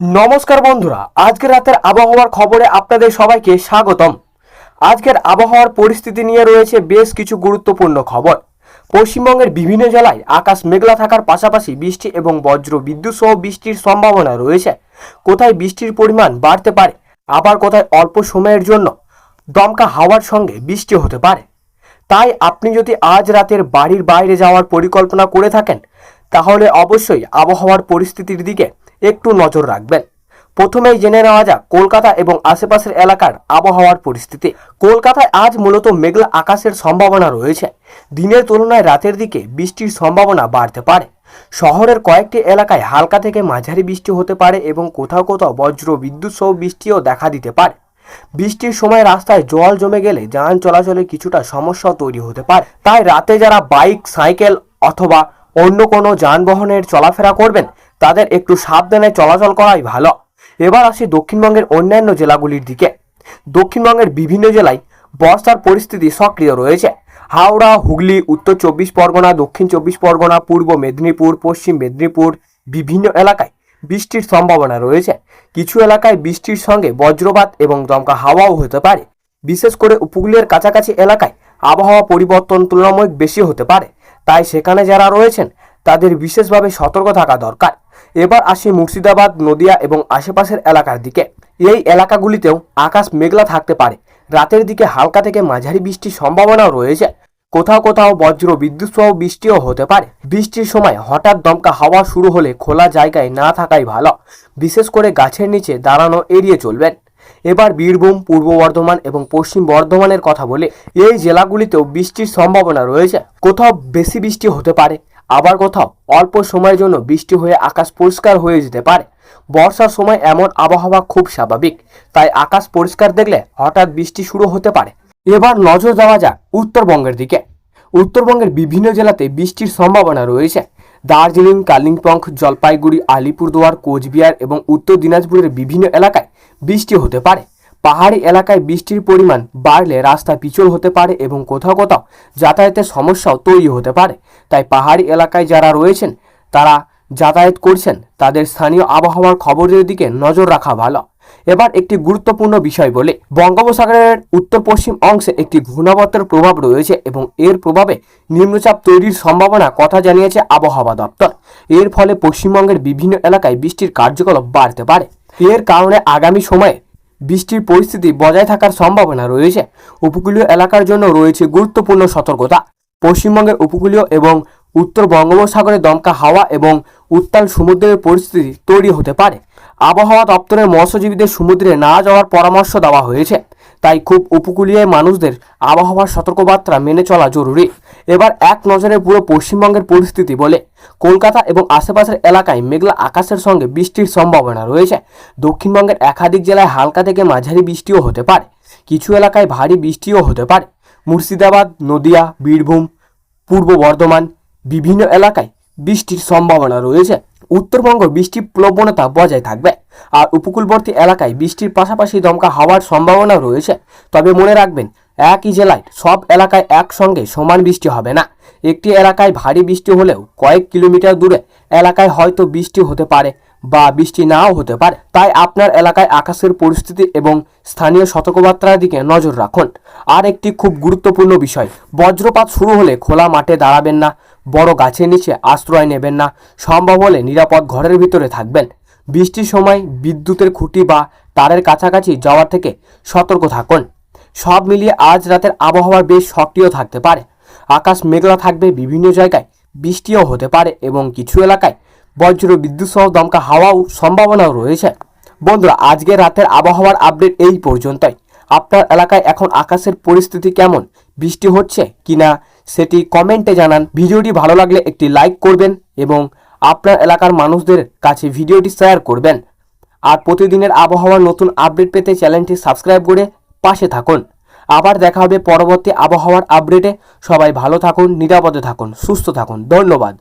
নমস্কার বন্ধুরা, আজকের রাতের আবহাওয়ার খবরে আপনাদের সবাইকে স্বাগতম। আজকের আবহাওয়ার পরিস্থিতি নিয়ে রয়েছে বেশ কিছু গুরুত্বপূর্ণ খবর। পশ্চিমবঙ্গের বিভিন্ন জেলায় আকাশ মেঘলা থাকার পাশাপাশি বৃষ্টি এবং বজ্র বিদ্যুৎ সহ বৃষ্টির সম্ভাবনা রয়েছে। কোথায় বৃষ্টির পরিমাণ বাড়তে পারে, আবার কোথায় অল্প সময়ের জন্য দমকা হাওয়ার সঙ্গে বৃষ্টি হতে পারে। তাই আপনি যদি আজ রাতের বাড়ির বাইরে যাওয়ার পরিকল্পনা করে থাকেন, তাহলে অবশ্যই আবহাওয়ার পরিস্থিতির দিকে একটু নজর রাখবেন। প্রথমেই জেনে নেওয়া যাক কলকাতা এবং আশেপাশের এলাকার আবহাওয়ার পরিস্থিতি। কলকাতায় আজ মূলত মেঘলা আকাশের সম্ভাবনা রয়েছে। দিনের তুলনায় রাতের দিকে বৃষ্টির সম্ভাবনা বাড়তে পারে। শহরের কয়েকটি এলাকায় হালকা থেকে মাঝারি বৃষ্টি হতে পারে এবং কোথাও কোথাও বজ্র বিদ্যুৎ সহ বৃষ্টিও দেখা দিতে পারে। বৃষ্টির সময় রাস্তায় জল জমে গেলে যান চলাচলে কিছুটা সমস্যা তৈরি হতে পারে। তাই রাতে যারা বাইক, সাইকেল অথবা অন্য কোনো যানবাহনের চলাফেরা করবেন, তাদের একটু সাবধানে চলাচল করাই ভালো। এবার আসি দক্ষিণবঙ্গের অন্যান্য জেলাগুলির দিকে। দক্ষিণবঙ্গের বিভিন্ন জেলায় বর্ষার পরিস্থিতি সক্রিয় রয়েছে। হাওড়া, হুগলি, উত্তর চব্বিশ পরগনা, দক্ষিণ চব্বিশ পরগনা, পূর্ব মেদিনীপুর, পশ্চিম মেদিনীপুর বিভিন্ন এলাকায় বৃষ্টির সম্ভাবনা রয়েছে। কিছু এলাকায় বৃষ্টির সঙ্গে বজ্রপাত এবং দমকা হাওয়াও হতে পারে। বিশেষ করে উপকূলের কাছাকাছি এলাকায় আবহাওয়া পরিবর্তন তুলনামূলক বেশি হতে পারে। তাই সেখানে যারা রয়েছেন তাদের বিশেষভাবে সতর্ক থাকা দরকার। এবার আসি মুর্শিদাবাদ, নদিয়া এবং আশেপাশের এলাকার দিকে। এই এলাকাগুলিতেও আকাশ মেঘলা থাকতে পারে। রাতের দিকে হালকা থেকে মাঝারি বৃষ্টির সম্ভাবনাও রয়েছে। কোথাও কোথাও বজ্র বিদ্যুৎ সহ বৃষ্টিও হতে পারে। বৃষ্টির সময় হঠাৎ দমকা হাওয়া শুরু হলে খোলা জায়গায় না থাকাই ভালো। বিশেষ করে গাছের নিচে দাঁড়ানো এড়িয়ে চলবেন। এবার বীরভূম, পূর্ব বর্ধমান এবং পশ্চিম বর্ধমানের কথা বলে, এই জেলাগুলিতেও বৃষ্টির সম্ভাবনা রয়েছে। কোথাও বেশি বৃষ্টি হতে পারে, আবার কোথাও অল্প সময়ের জন্য বৃষ্টি হয়ে আকাশ পরিষ্কার হয়ে যেতে পারে। বর্ষার সময় এমন আবহাওয়া খুব স্বাভাবিক, তাই আকাশ পরিষ্কার দেখলে হঠাৎ বৃষ্টি শুরু হতে পারে। এবার নজর দেওয়া যাক উত্তরবঙ্গের দিকে। উত্তরবঙ্গের বিভিন্ন জেলাতে বৃষ্টির সম্ভাবনা রয়েছে। দার্জিলিং, কালিম্পং, জলপাইগুড়ি, আলিপুরদুয়ার, কোচবিহার এবং উত্তর দিনাজপুরের বিভিন্ন এলাকায় বৃষ্টি হতে পারে। পাহাড়ি এলাকায় বৃষ্টির পরিমাণ বাড়লে রাস্তা পিছল হতে পারে এবং কোথাও কোথাও যাতায়াতের সমস্যাও তৈরি হতে পারে। তাই পাহাড়ি এলাকায় যারা রয়েছেন, তারা যাতায়াত করছেন, তাদের স্থানীয় আবহাওয়ার খবরের দিকে নজর রাখা ভালো। এবার একটি গুরুত্বপূর্ণ বিষয় বলে, বঙ্গোপসাগরের উত্তর পশ্চিম অংশে একটি ঘূর্ণাবর্তের প্রভাব রয়েছে এবং এর প্রভাবে নিম্নচাপ তৈরির সম্ভাবনা কথা জানিয়েছে আবহাওয়া দপ্তর। এর ফলে পশ্চিমবঙ্গের বিভিন্ন এলাকায় বৃষ্টির কার্যকলাপ বাড়তে পারে। এর কারণে আগামী সময়ে বৃষ্টির পরিস্থিতি বজায় থাকার সম্ভাবনা রয়েছে। উপকূলীয় এলাকার জন্য রয়েছে গুরুত্বপূর্ণ সতর্কতা। পশ্চিমবঙ্গের উপকূলীয় এবং উত্তর বঙ্গোপসাগরে দমকা হাওয়া এবং উত্তাল সমুদ্রের পরিস্থিতি তৈরি হতে পারে। আবহাওয়া দপ্তরের মৎস্যজীবীদের সমুদ্রে না যাওয়ার পরামর্শ দেওয়া হয়েছে। তাই খুব উপকূলীয় মানুষদের আবহাওয়ার সতর্কবার্তা মেনে চলা জরুরি। এবার এক নজরে পুরো পশ্চিমবঙ্গের পরিস্থিতি বলে, কলকাতা এবং আশেপাশের এলাকায় মেঘলা আকাশের সঙ্গে বৃষ্টির সম্ভাবনা রয়েছে। দক্ষিণবঙ্গের একাধিক জেলায় হালকা থেকে মাঝারি বৃষ্টিও হতে পারে। কিছু এলাকায় ভারী বৃষ্টিও হতে পারে। মুর্শিদাবাদ, নদিয়া, বীরভূম, পূর্ব বর্ধমান বিভিন্ন এলাকায় বৃষ্টির সম্ভাবনা রয়েছে। উত্তরবঙ্গ বৃষ্টির প্রবণতা বজায় থাকবে, আর উপকূলবর্তী এলাকায় বৃষ্টির পাশাপাশি দমকা হাওয়ার সম্ভাবনা রয়েছে। তবে মনে রাখবেন, একই জেলায় সব এলাকায় একসঙ্গে সমান বৃষ্টি হবে না। একটি এলাকায় ভারী বৃষ্টি হলেও কয়েক কিলোমিটার দূরে এলাকায় হয়তো বৃষ্টি হতে পারে বা বৃষ্টি নাও হতে পারে। তাই আপনার এলাকায় আকাশের পরিস্থিতি এবং স্থানীয় সতর্কবার্তার দিকে নজর রাখুন। আর একটি খুব গুরুত্বপূর্ণ বিষয়, বজ্রপাত শুরু হলে খোলা মাঠে দাঁড়াবেন না, বড় গাছের নিচে আশ্রয় নেবেন না, সম্ভব হলে নিরাপদ ঘরের ভিতরে থাকবেন। বৃষ্টির সময় বিদ্যুতের খুঁটি বা তারের কাছাকাছি যাওয়ার থেকে সতর্ক থাকুন। সব মিলিয়ে আজ রাতের আবহাওয়া বেশ সক্রিয় থাকতে পারে। আকাশ মেঘলা থাকবে, বিভিন্ন জায়গায় বৃষ্টিও হতে পারে এবং কিছু এলাকায় বজ্র বিদ্যুৎ সহ দমকা হাওয়াও সম্ভাবনাও রয়েছে। বন্ধুরা, আজকের রাতের আবহাওয়ার আপডেট এই পর্যন্তই। আপনার এলাকায় এখন আকাশের পরিস্থিতি কেমন, বৃষ্টি হচ্ছে কিনা সেটি কমেন্টে জানান। ভিডিওটি ভালো লাগলে একটি লাইক করবেন এবং আপনার এলাকার মানুষদের কাছে ভিডিওটি শেয়ার করবেন। আর প্রতিদিনের আবহাওয়ার নতুন আপডেট পেতে চ্যানেলটি সাবস্ক্রাইব করে পাশে থাকুন। আবার দেখা হবে পরবর্তী আবহাওয়ার আপডেটে। সবাই ভালো থাকুন, নিরাপদে থাকুন, সুস্থ থাকুন। ধন্যবাদ।